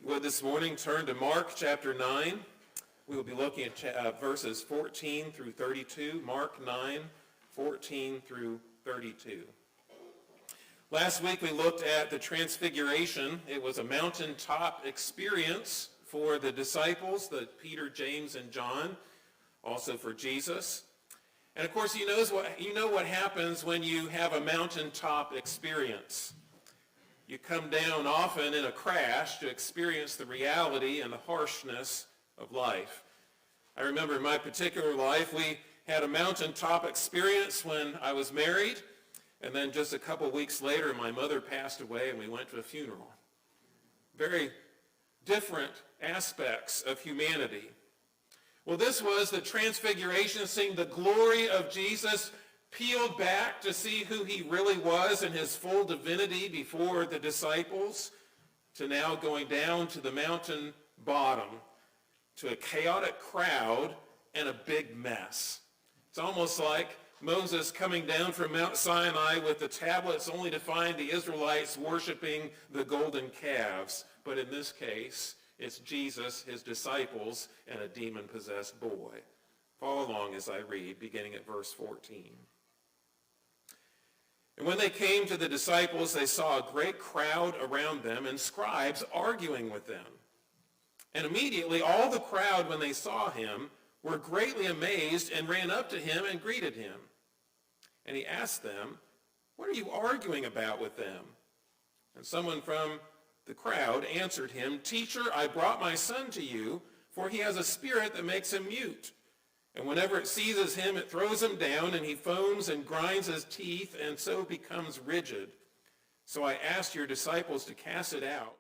Would this morning turn to Mark chapter 9. We will be looking at verses 14 through 32. Mark 9, 14 through 32. Last week we looked at the Transfiguration. It was a mountaintop experience for the disciples, Peter, James, and John, also for Jesus. And of course, you know what happens when you have a mountaintop experience. You come down often in a crash to experience the reality and the harshness of life. I remember in my particular life, we had a mountaintop experience when I was married, and then just a couple weeks later, my mother passed away and we went to a funeral. Very different aspects of humanity. Well, this was the Transfiguration, seeing the glory of Jesus peeled back to see who he really was in his full divinity before the disciples, to now going down to the mountain bottom, to a chaotic crowd and a big mess. It's almost like Moses coming down from Mount Sinai with the tablets only to find the Israelites worshiping the golden calves. But in this case, it's Jesus, his disciples, and a demon-possessed boy. Follow along as I read, beginning at verse 14. And when they came to the disciples, they saw a great crowd around them and scribes arguing with them. And immediately all the crowd, when they saw him, were greatly amazed and ran up to him and greeted him. And he asked them, "What are you arguing about with them?" And someone from the crowd answered him, "Teacher, I brought my son to you, for he has a spirit that makes him mute. And whenever it seizes him, it throws him down, and he foams and grinds his teeth, and so becomes rigid. So I asked your disciples to cast it out,